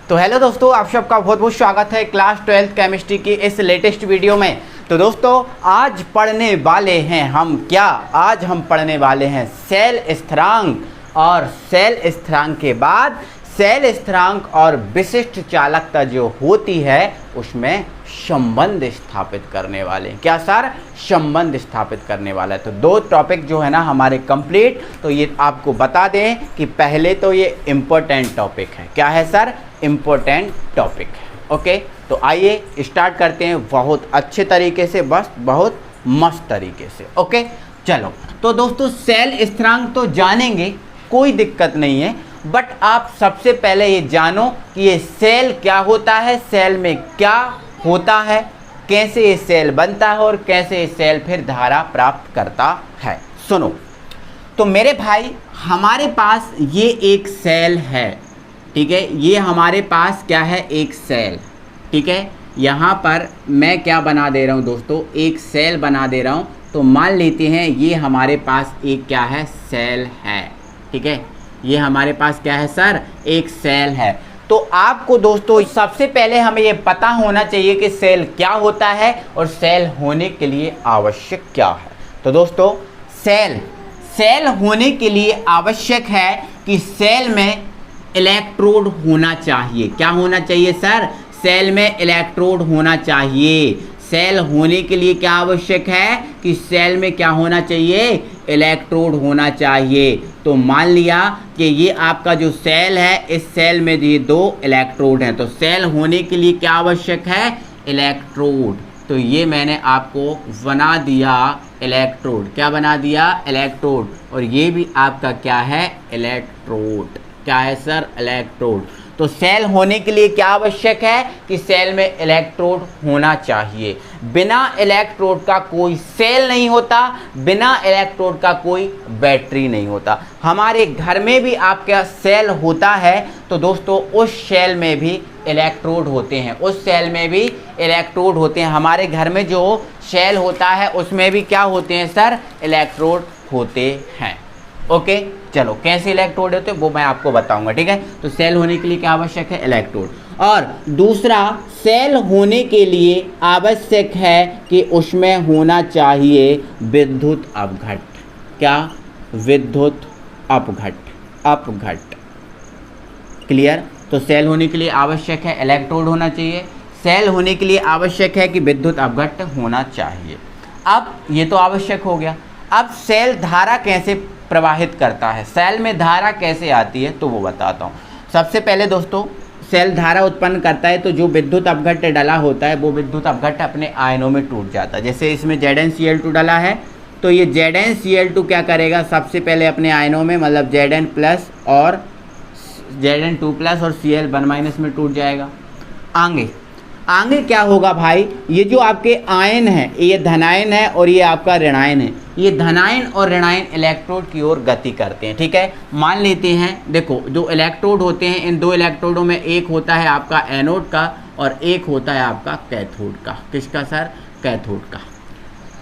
तो हेलो दोस्तों, आप सबका बहुत बहुत स्वागत है क्लास 12th केमिस्ट्री की इस लेटेस्ट वीडियो में। तो दोस्तों आज पढ़ने वाले हैं हम क्या? आज हम पढ़ने वाले हैं सेल स्थिरांक, और सेल स्थिरांक के बाद सेल स्थिरांक और विशिष्ट चालकता जो होती है उसमें संबंध स्थापित करने वाले हैं। क्या सर? संबंध स्थापित करने वाला है। तो दो टॉपिक जो है ना हमारे कंप्लीट। तो ये आपको बता दें कि पहले तो ये इम्पोर्टेंट टॉपिक है। क्या है सर? इम्पोर्टेंट टॉपिक है। ओके, तो आइए स्टार्ट करते हैं बहुत अच्छे तरीके से, बस बहुत मस्त तरीके से। ओके चलो, तो दोस्तों सेल स्थिरांक तो जानेंगे, कोई दिक्कत नहीं है, बट आप सबसे पहले ये जानो कि ये सेल क्या होता है, सेल में क्या होता है, कैसे ये सेल बनता है और कैसे ये सेल फिर धारा प्राप्त करता है। सुनो, तो मेरे भाई हमारे पास ये एक सेल है, ठीक है। ये हमारे पास क्या है? एक सेल, ठीक है। यहाँ पर मैं क्या बना दे रहा हूँ दोस्तों? एक सेल बना दे रहा हूँ। तो मान लेते हैं ये हमारे पास एक क्या है? सेल है, ठीक है। ये हमारे पास क्या है सर? एक सेल है। तो आपको दोस्तों सबसे पहले हमें ये पता होना चाहिए कि सेल क्या होता है और सेल होने के लिए आवश्यक क्या है। तो दोस्तों सेल होने के लिए आवश्यक है कि सेल में इलेक्ट्रोड होना चाहिए। क्या होना चाहिए सर? सेल में इलेक्ट्रोड होना चाहिए। सेल होने के लिए क्या आवश्यक है कि सेल में क्या होना चाहिए? इलेक्ट्रोड होना चाहिए। तो मान लिया कि ये आपका जो सेल है, इस सेल में ये दो इलेक्ट्रोड हैं। तो सेल होने के लिए क्या आवश्यक है? इलेक्ट्रोड। तो ये मैंने आपको बना दिया इलेक्ट्रोड। क्या बना दिया? इलेक्ट्रोड। और ये भी आपका क्या है? इलेक्ट्रोड। क्या है सर? इलेक्ट्रोड। तो सेल होने के लिए क्या आवश्यक है कि सेल में इलेक्ट्रोड होना चाहिए। बिना इलेक्ट्रोड का कोई सेल नहीं होता, बिना इलेक्ट्रोड का कोई बैटरी नहीं होता। हमारे घर में भी आपका सेल होता है, तो दोस्तों उस सेल में भी इलेक्ट्रोड होते हैं, उस सेल में भी इलेक्ट्रोड होते हैं। हमारे घर में जो सेल होता है उसमें भी क्या होते हैं सर? इलेक्ट्रोड होते हैं। ओके चलो, कैसे इलेक्ट्रोड होते हैं वो मैं आपको बताऊंगा, ठीक है। तो सेल होने के लिए क्या आवश्यक है? इलेक्ट्रोड। और दूसरा, सेल होने के लिए आवश्यक है कि उसमें होना चाहिए विद्युत अपघट। क्या? विद्युत अपघट। क्लियर? तो सेल होने के लिए आवश्यक है इलेक्ट्रोड होना चाहिए, सेल होने के लिए आवश्यक है कि विद्युत अपघट होना चाहिए। अब ये तो आवश्यक हो गया। अब सेल धारा कैसे प्रवाहित करता है, सेल में धारा कैसे आती है, तो वो बताता हूँ। सबसे पहले दोस्तों सेल धारा उत्पन्न करता है तो जो विद्युत अपघट्ट डला होता है वो विद्युत अपघट्ट अपने आयनों में टूट जाता है। जैसे इसमें ZnCl2 डला है, तो ये ZnCl2 क्या करेगा? सबसे पहले अपने आयनों में, मतलब Zn प्लस और Zn2 प्लस और Cl1 में टूट जाएगा। आगे क्या होगा भाई? ये जो आपके आयन है, ये धनायन है और ये आपका ऋणायन है। ये धनायन और ऋणायन इलेक्ट्रोड की ओर गति करते हैं, ठीक है। मान लेते हैं, देखो जो इलेक्ट्रोड होते हैं, इन दो इलेक्ट्रोडों में एक होता है आपका एनोड का और एक होता है आपका कैथोड का। किसका सर? कैथोड का।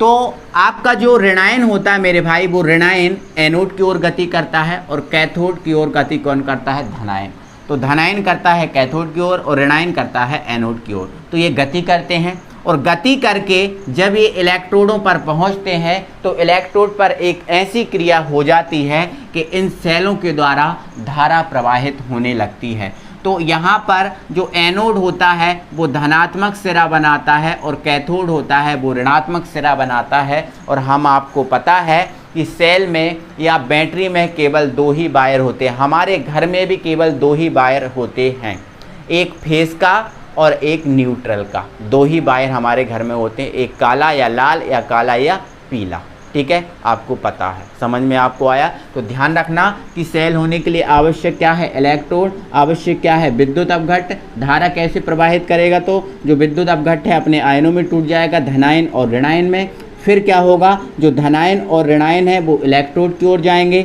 तो आपका जो ऋणायन होता है मेरे भाई, वो ऋणायन एनोड की ओर गति करता है और कैथोड की ओर गति कौन करता है? धनायन। तो धनायन करता है कैथोड की ओर और ऋणायन करता है एनोड की ओर। तो ये गति करते हैं और गति करके जब ये इलेक्ट्रोडों पर पहुंचते हैं तो इलेक्ट्रोड पर एक ऐसी क्रिया हो जाती है कि इन सेलों के द्वारा धारा प्रवाहित होने लगती है। तो यहाँ पर जो एनोड होता है वो धनात्मक सिरा बनाता है और कैथोड होता है वो ऋणात्मक सिरा बनाता है। और हम आपको पता है कि सेल में या बैटरी में केवल दो ही वायर होते हैं। हमारे घर में भी केवल दो ही वायर होते हैं, एक फेस का और एक न्यूट्रल का। दो ही वायर हमारे घर में होते हैं, एक काला या लाल या काला या पीला, ठीक है। आपको पता है, समझ में आपको आया? तो ध्यान रखना कि सेल होने के लिए आवश्यक क्या है? इलेक्ट्रोड। आवश्यक क्या है? विद्युत अपघट्ट। धारा कैसे प्रवाहित करेगा? तो जो विद्युत अपघट्ट है अपने आयनों में टूट जाएगा, धनायन और ऋणायन में। फिर क्या होगा? जो धनायन और ऋणायन है वो इलेक्ट्रोड की ओर जाएंगे,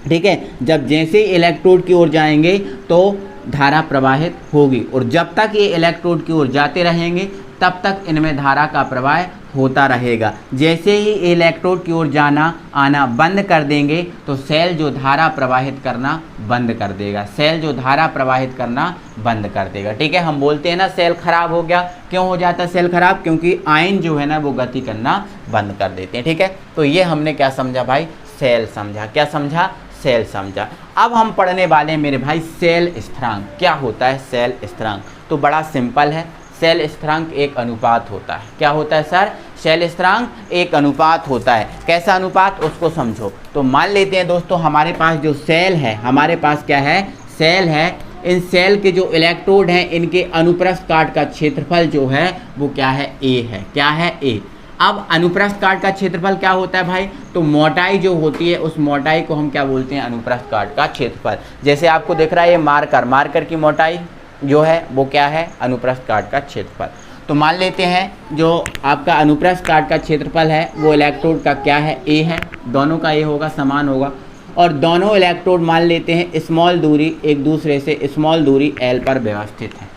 ठीक है। जब जैसे ही इलेक्ट्रोड की ओर जाएंगे तो धारा प्रवाहित होगी, और जब तक ये इलेक्ट्रोड की ओर जाते रहेंगे तब तक इनमें धारा का प्रवाह होता रहेगा। जैसे ही इलेक्ट्रोड की ओर जाना आना बंद कर देंगे तो सेल जो धारा प्रवाहित करना बंद कर देगा, सेल जो धारा प्रवाहित करना बंद कर देगा। ठीक है, हम बोलते हैं ना सेल खराब हो गया, क्यों हो जाता है सेल खराब? क्योंकि आयन जो है ना वो गति करना बंद कर देते हैं। ठीक है, तो ये हमने क्या समझा भाई? सेल समझा। क्या समझा? सेल समझा। अब हम पढ़ने वाले हैं मेरे भाई सेल स्थिरांक। क्या होता है सेल स्थिरांक? तो बड़ा सिंपल है, सेल स्थिरांक एक अनुपात होता है। क्या होता है सर? सेल स्थिरांक एक अनुपात होता है। कैसा अनुपात? उसको समझो। तो मान लेते हैं दोस्तों हमारे पास जो सेल है, हमारे पास क्या है? सेल है। इन सेल के जो इलेक्ट्रोड हैं इनके अनुप्रस्थ काट का क्षेत्रफल जो है वो क्या है? ए है। क्या है? ए। अब अनुप्रस्थ काट का क्षेत्रफल क्या होता है भाई? तो मोटाई जो होती है उस मोटाई को हम क्या बोलते हैं? अनुप्रस्थ काट का क्षेत्रफल। जैसे आपको दिख रहा है ये मार्कर की मोटाई जो है वो क्या है? अनुप्रस्थ काट का क्षेत्रफल। तो मान लेते हैं जो आपका अनुप्रस्थ काट का क्षेत्रफल है वो इलेक्ट्रोड का क्या है? ए है। दोनों का ए होगा, समान होगा। और दोनों इलेक्ट्रोड मान लेते हैं स्मॉल दूरी एक दूसरे से, स्मॉल दूरी एल पर व्यवस्थित है।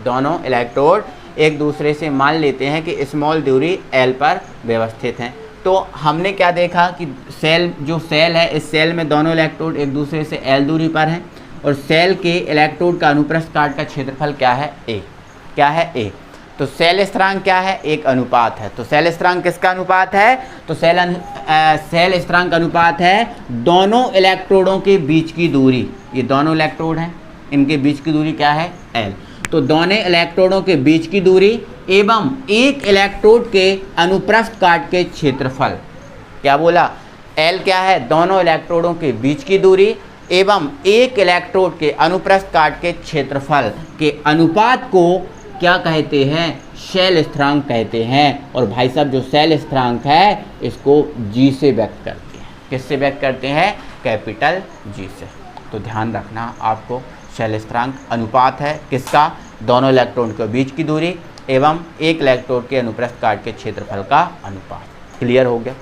दोनों इलेक्ट्रोड एक दूसरे से मान लेते हैं कि स्मॉल दूरी एल पर व्यवस्थित हैं। तो हमने क्या देखा कि सेल जो सेल है, इस सेल में दोनों इलेक्ट्रोड एक दूसरे से एल दूरी पर हैं और सेल के इलेक्ट्रोड का अनुप्रस्थ काट का क्षेत्रफल क्या है? ए। क्या है? ए। तो सेल स्थिरांक क्या है? एक अनुपात है। तो सेल स्थिरांक किसका अनुपात है? तो सेल स्थिरांक अनुपात है दोनों इलेक्ट्रोडों के बीच की दूरी। ये दोनों इलेक्ट्रोड हैं, इनके बीच की दूरी क्या है? एल। तो दोनों इलेक्ट्रोडों के बीच की दूरी एवं एक इलेक्ट्रोड के अनुप्रस्थ काट के क्षेत्रफल। क्या बोला? एल क्या है? दोनों इलेक्ट्रोडों के बीच की दूरी एवं एक इलेक्ट्रोड के अनुप्रस्थ काट के क्षेत्रफल के अनुपात को क्या कहते हैं? सेल स्थिरांक कहते हैं। और भाई साहब जो सेल स्थिरांक है इसको जी से व्यक्त करते हैं। किससे व्यक्त करते हैं? कैपिटल जी से। तो ध्यान रखना आपको, सेल स्थिरांक अनुपात है किसका? दोनों इलेक्ट्रॉन के बीच की दूरी एवं एक इलेक्ट्रोड के अनुप्रस्थ काट के क्षेत्रफल का अनुपात। क्लियर हो गया?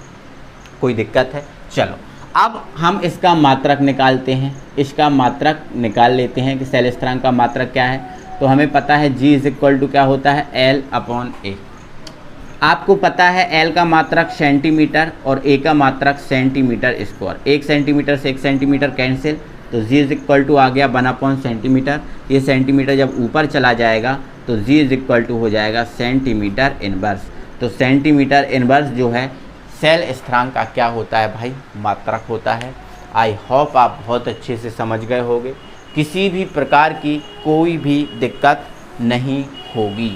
कोई दिक्कत है? चलो अब हम इसका मात्रक निकालते हैं। इसका मात्रक निकाल लेते हैं कि सेल स्थिरांक का मात्रक क्या है। तो हमें पता है G इज इक्वल टू क्या होता है? L/A। आपको पता है L का मात्रक सेंटीमीटर और A का मात्रक सेंटीमीटर स्क्वायर। 1 सेंटीमीटर से 1 सेंटीमीटर कैंसिल, तो G इज इक्वल टू आ गया 1/, सेंटीमीटर। ये सेंटीमीटर जब ऊपर चला जाएगा तो G इज इक्वल टू हो जाएगा सेंटीमीटर इनवर्स। तो सेंटीमीटर इनवर्स जो है सेल स्थिरांक का क्या होता है भाई? मात्रक होता है। आई होप आप बहुत अच्छे से समझ गए होंगे, किसी भी प्रकार की कोई भी दिक्कत नहीं होगी।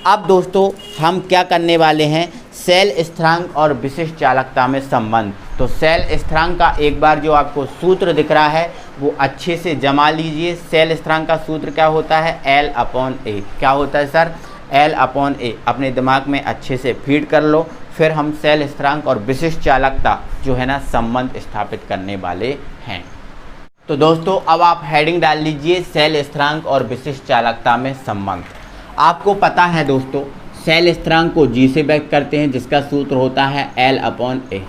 अब दोस्तों हम क्या करने वाले हैं? सेल स्थिरांक और विशिष्ट चालकता में संबंध। तो सेल स्थिरांक का एक बार जो आपको सूत्र दिख रहा है वो अच्छे से जमा लीजिए। सेल स्थिरांक का सूत्र क्या होता है? L/A। क्या होता है सर? L/A। अपने दिमाग में अच्छे से फीड कर लो, फिर हम सेल स्थिरांक और विशिष्ट चालकता जो है ना संबंध स्थापित करने वाले हैं। तो दोस्तों अब आप हेडिंग डाल लीजिए सेल स्थिरांक और विशिष्ट चालकता में संबंध। आपको पता है दोस्तों सेल स्थिरांक को G से व्यक्त करते हैं जिसका सूत्र होता है L/A।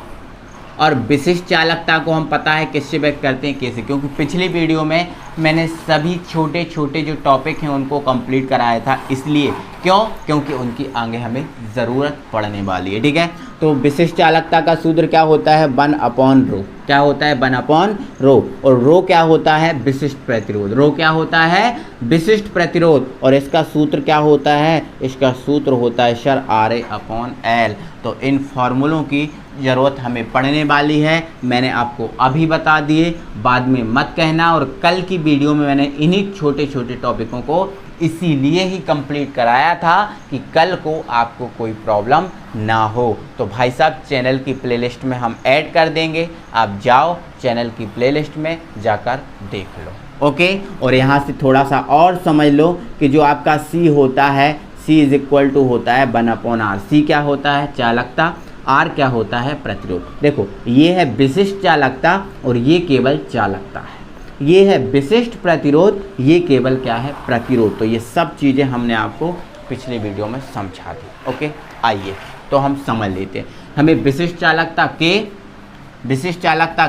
और विशिष्ट चालकता को हम पता है किससे व्यक्त करते हैं? कैसे? क्योंकि पिछली वीडियो में मैंने सभी छोटे छोटे जो टॉपिक हैं उनको कंप्लीट कराया था, इसलिए। क्यों? क्योंकि उनकी आगे हमें ज़रूरत पड़ने वाली है। ठीक है, तो विशिष्ट चालकता का सूत्र क्या होता है? 1/ρ। क्या होता है? 1/ρ। और ρ क्या होता है? विशिष्ट प्रतिरोध। ρ क्या होता है? विशिष्ट प्रतिरोध। और इसका सूत्र क्या होता है? इसका सूत्र होता है सर RA/L। तो इन फॉर्मूलों की ज़रूरत हमें पड़ने वाली है, मैंने आपको अभी बता दिए, बाद में मत कहना। और कल की वीडियो में मैंने इन्हीं छोटे छोटे टॉपिकों को इसीलिए ही कंप्लीट कराया था कि कल को आपको कोई प्रॉब्लम ना हो। तो भाई साहब चैनल की प्लेलिस्ट में हम ऐड कर देंगे, आप जाओ चैनल की प्लेलिस्ट में जाकर देख लो। ओके, और यहाँ से थोड़ा सा और समझ लो कि जो आपका C होता है, C इज इक्वल टू होता है 1/R। C क्या होता है? चालकता। R क्या होता है? प्रतिरोध। देखो ये है विशिष्ट चालकता और ये केवल चालकता है। ये है विशिष्ट प्रतिरोध, ये केवल क्या है? प्रतिरोध। तो ये सब चीज़ें हमने आपको पिछले वीडियो में समझा दी। ओके, आइए तो हम समझ लेते हैं। हमें विशिष्ट चालकता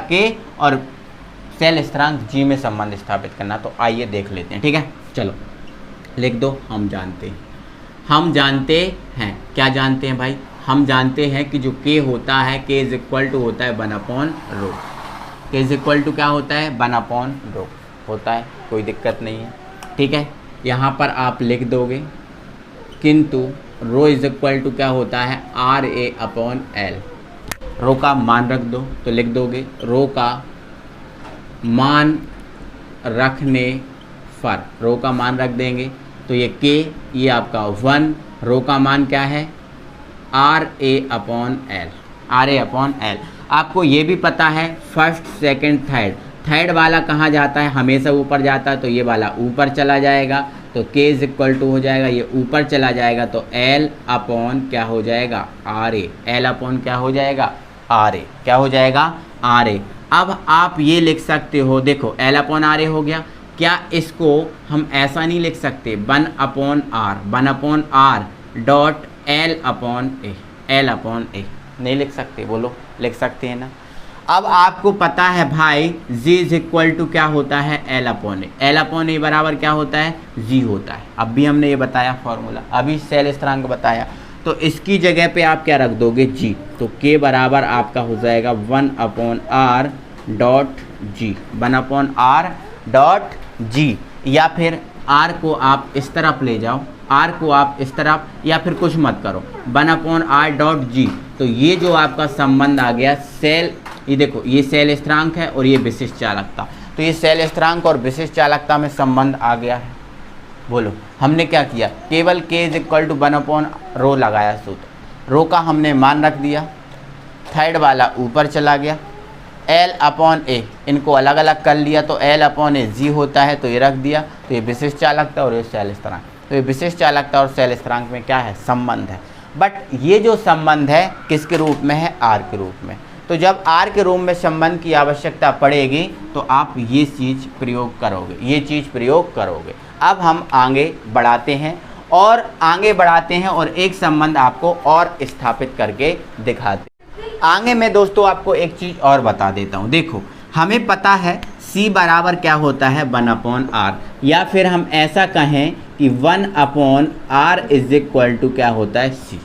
के और सेल स्थिरांक G में संबंध स्थापित करना। तो आइए देख लेते हैं। ठीक है, चलो लिख दो। हम जानते हैं क्या जानते हैं भाई? हम जानते हैं कि जो K होता है K इज इक्वल टू होता है 1/ρ। K इज इक्वल टू क्या होता है 1/ρ होता है, कोई दिक्कत नहीं है, ठीक है। यहाँ पर आप लिख दोगे, किंतु रो इज इक्वल टू क्या होता है RA/L। रो का मान रख दो तो लिख दोगे रो का मान रखने पर, रो का मान रख देंगे तो ये K ये आपका 1, रो का मान क्या है RA/L। RA/L आपको ये भी पता है फर्स्ट सेकंड थर्ड वाला कहाँ जाता है, हमेशा ऊपर जाता है, तो ये वाला ऊपर चला जाएगा, तो K इज इक्वल टू हो जाएगा ये ऊपर चला जाएगा तो L/ क्या हो जाएगा RA। L/ क्या हो जाएगा RA, क्या हो जाएगा RA। अब आप ये लिख सकते हो, देखो L/RA हो गया। क्या इसको हम ऐसा नहीं लिख सकते 1/R डॉट L/A, L/A नहीं लिख सकते, बोलो लिख सकते हैं ना। अब आपको पता है भाई G इज इक्वल टू क्या होता है L/A। L/A बराबर क्या होता है G होता है। अब भी हमने ये बताया फॉर्मूला, अभी सेल स्थिरांक बताया, तो इसकी जगह पे आप क्या रख दोगे G, तो K बराबर आपका हो जाएगा 1/R dot G, 1/R dot G, या फिर R को आप इस तरफ ले जाओ, R को आप इस तरफ, या फिर कुछ मत करो 1/R डॉट G। तो ये जो आपका संबंध आ गया सेल, ये देखो ये सेल स्थिरांक है और ये विशिष्ट चालकता, तो ये सेल स्थिरांक और विशिष्ट चालकता में संबंध आ गया है। बोलो हमने क्या किया, केवल K इज इक्वल टू 1/ρ लगाया सूत्र, रो का हमने मान रख दिया, थर्ड वाला ऊपर चला गया, L/A इनको अलग अलग कर लिया तो L/A G होता है, तो ये रख दिया, तो ये विशिष्ट चालकता और ये सेल स्थिरांक, तो ये विशिष्ट चालकता और सेल स्थिरांक में क्या है संबंध है। बट ये जो संबंध है किसके रूप में है R के रूप में, तो जब R के रूप में संबंध की आवश्यकता पड़ेगी तो आप ये चीज़ प्रयोग करोगे, ये चीज़ प्रयोग करोगे। अब हम आगे बढ़ाते हैं और एक संबंध आपको और स्थापित करके दिखाते हैं। आगे मैं दोस्तों आपको एक चीज़ और बता देता हूँ। देखो हमें पता है C बराबर क्या होता है 1/R, या फिर हम ऐसा कहें कि 1/R इज इक्वल टू क्या होता है C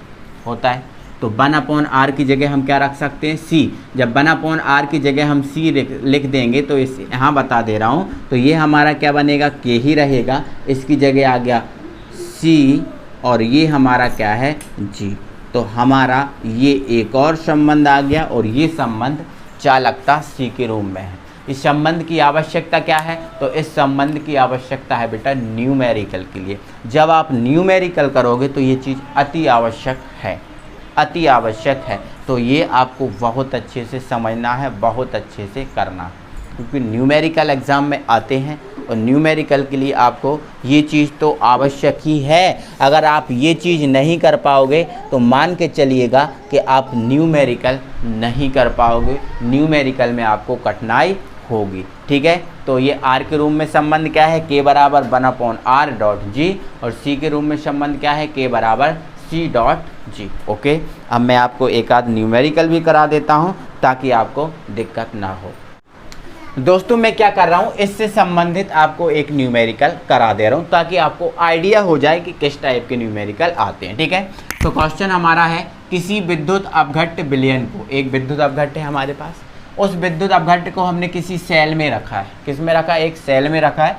होता है, तो 1/R की जगह हम क्या रख सकते हैं C। जब 1/R की जगह हम C लिख देंगे तो इस यहाँ बता दे रहा हूँ, तो ये हमारा क्या बनेगा K ही रहेगा, इसकी जगह आ गया C और ये हमारा क्या है G। तो हमारा ये एक और संबंध आ गया और ये संबंध चालकता C के रूप में है। इस संबंध की आवश्यकता क्या है, तो इस संबंध की आवश्यकता है बेटा न्यूमेरिकल के लिए। जब आप न्यूमेरिकल करोगे तो ये चीज़ अति आवश्यक है, अति आवश्यक है, तो ये आपको बहुत अच्छे से समझना है, बहुत अच्छे से करना है, क्योंकि न्यूमेरिकल एग्ज़ाम में आते हैं और न्यूमेरिकल के लिए आपको ये चीज़ तो आवश्यक ही है। अगर आप ये चीज़ नहीं कर पाओगे तो मान के चलिएगा कि आप न्यूमेरिकल नहीं कर पाओगे, न्यूमेरिकल में आपको कठिनाई होगी, ठीक है। तो ये R के रूप में संबंध क्या है K बराबर 1/R डॉट G, और C के रूप में संबंध क्या है K बराबर C डॉट G। ओके, अब मैं आपको एक आध न्यूमेरिकल भी करा देता हूँ ताकि आपको दिक्कत ना हो। दोस्तों मैं क्या कर रहा हूँ, इससे संबंधित आपको एक न्यूमेरिकल करा दे रहा हूँ ताकि आपको आइडिया हो जाए कि किस टाइप के न्यूमेरिकल आते हैं, ठीक है। तो क्वेश्चन हमारा है किसी विद्युत अपघट्य विलयन को, एक विद्युत अपघट्य है हमारे पास, उस विद्युत अपघट्य को हमने किसी सेल में रखा है। किस में रखा है, एक सेल में रखा है।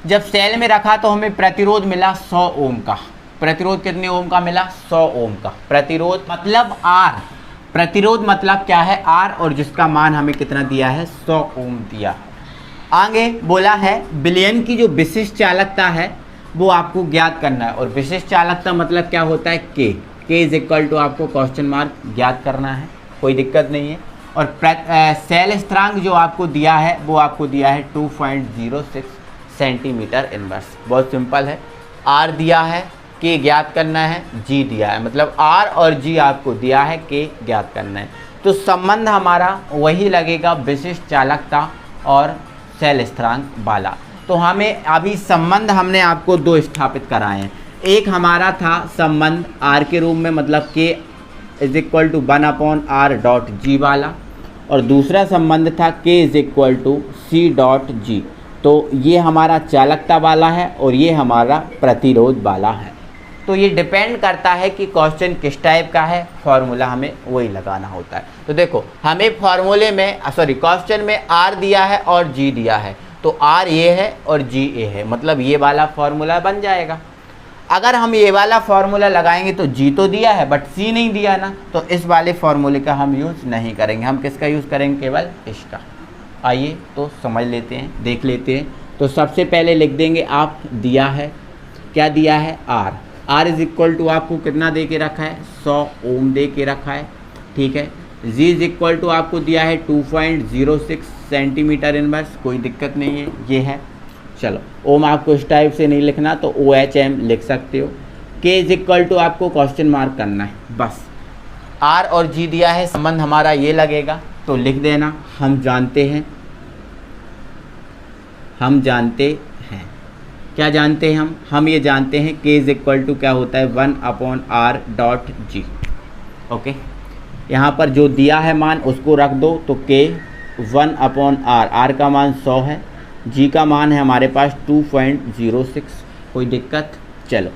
जब सेल में रखा तो हमें प्रतिरोध मिला 100 ओम का। प्रतिरोध कितने ओम का मिला, 100 ओम का। प्रतिरोध मतलब R, प्रतिरोध मतलब क्या है R, और जिसका मान हमें कितना दिया है 100 ओम दिया। आगे बोला है विलयन की जो विशिष्ट चालकता है वो आपको ज्ञात करना है, और विशिष्ट चालकता मतलब क्या होता है K इज इक्वल टू आपको क्वेश्चन मार्क ज्ञात करना है, कोई दिक्कत नहीं है। और सेल स्थिरांक जो आपको दिया है वो आपको दिया है 2.06 सेंटीमीटर इनवर्स, बहुत सिंपल है। R दिया है, K ज्ञात करना है, G दिया है, मतलब R और G आपको दिया है, K ज्ञात करना है। तो संबंध हमारा वही लगेगा विशिष्ट चालकता और सेल स्थिरांक वाला। तो हमें अभी संबंध हमने आपको दो स्थापित कराए हैं। एक हमारा था संबंध R के रूप में, मतलब K is equal to 1/R dot G वाला, और दूसरा संबंध था K is equal to C dot G। तो ये हमारा चालकता वाला है और ये हमारा प्रतिरोध वाला है। तो ये डिपेंड करता है कि क्वेश्चन किस टाइप का है, फॉर्मूला हमें वही लगाना होता है। तो देखो हमें फॉर्मूले में क्वेश्चन में R दिया है और G दिया है, तो R ये है और G ये है, मतलब ये वाला फॉर्मूला बन जाएगा। अगर हम ये वाला फॉर्मूला लगाएंगे तो G तो दिया है बट C नहीं दिया ना, तो इस वाले फॉर्मूले का हम यूज़ नहीं करेंगे। हम किसका यूज़ करेंगे, केवल इसका। आइए तो समझ लेते हैं, देख लेते हैं। तो सबसे पहले लिख देंगे आप, दिया है, क्या दिया है, R इज इक्वल टू आपको कितना दे के रखा है, 100 ओम दे के रखा है, ठीक है। G इज इक्वल टू आपको दिया है 2.06 सेंटीमीटर इनवर्स, कोई दिक्कत नहीं है, ये है। चलो ओम आपको इस टाइप से नहीं लिखना तो OHM लिख सकते हो। K इज इक्वल टू आपको क्वेश्चन मार्क करना है बस। R और G दिया है, संबंध हमारा ये लगेगा तो लिख देना। हम जानते हैं क्या जानते हैं हम ये जानते हैं K इज इक्वल टू क्या होता है, 1/R.G। ओके, यहाँ पर जो दिया है मान उसको रख दो, तो K 1/R, R का मान 100 है, G का मान है हमारे पास 2.06, कोई दिक्कत। चलो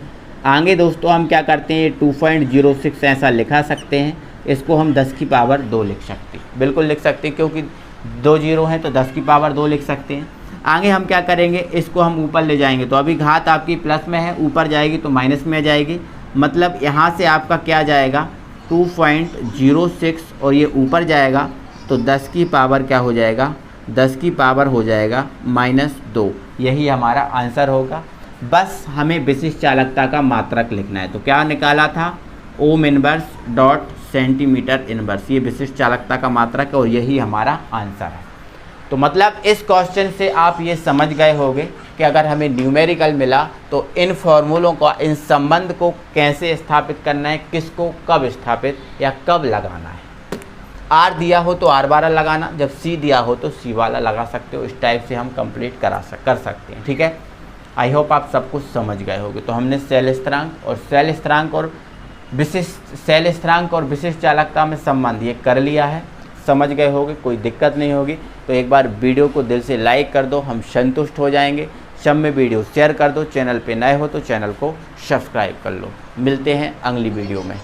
आगे दोस्तों हम क्या करते हैं, 2.06 ऐसा लिखा सकते हैं, इसको हम 10 की पावर 2 लिख सकते हैं, बिल्कुल लिख सकते हैं, क्योंकि 2 जीरो हैं तो 10 की पावर 2 लिख सकते हैं। आगे हम क्या करेंगे, इसको हम ऊपर ले जाएंगे, तो अभी घात आपकी प्लस में है, ऊपर जाएगी तो माइनस में आ जाएगी, मतलब यहाँ से आपका क्या जाएगा 2.06 और ये ऊपर जाएगा तो 10 की पावर क्या हो जाएगा, 10 की पावर हो जाएगा -2। यही हमारा आंसर होगा। बस हमें विशिष्ट चालकता का मात्रक लिखना है, तो क्या निकाला था, ohm inverse dot centimetre inverse, ये विशिष्ट चालकता का मात्रक है और यही हमारा आंसर है। तो मतलब इस क्वेश्चन से आप ये समझ गए होंगे कि अगर हमें न्यूमेरिकल मिला तो इन फॉर्मूलों का, इन संबंध को कैसे स्थापित करना है, किसको कब स्थापित या कब लगाना है। R दिया हो तो R वाला लगाना, जब C दिया हो तो C वाला लगा सकते हो। इस टाइप से हम कंप्लीट कर सकते हैं, ठीक है। आई होप आप सब कुछ समझ गए होंगे। तो हमने सेल स्थिरांक और विशिष्ट चालकता में संबंध ये कर लिया है, समझ गए होंगे, कोई दिक्कत नहीं होगी। तो एक बार वीडियो को दिल से लाइक कर दो, हम संतुष्ट हो जाएंगे। सब में वीडियो शेयर कर दो, चैनल पे नए हो तो चैनल को सब्सक्राइब कर लो। मिलते हैं अगली वीडियो में।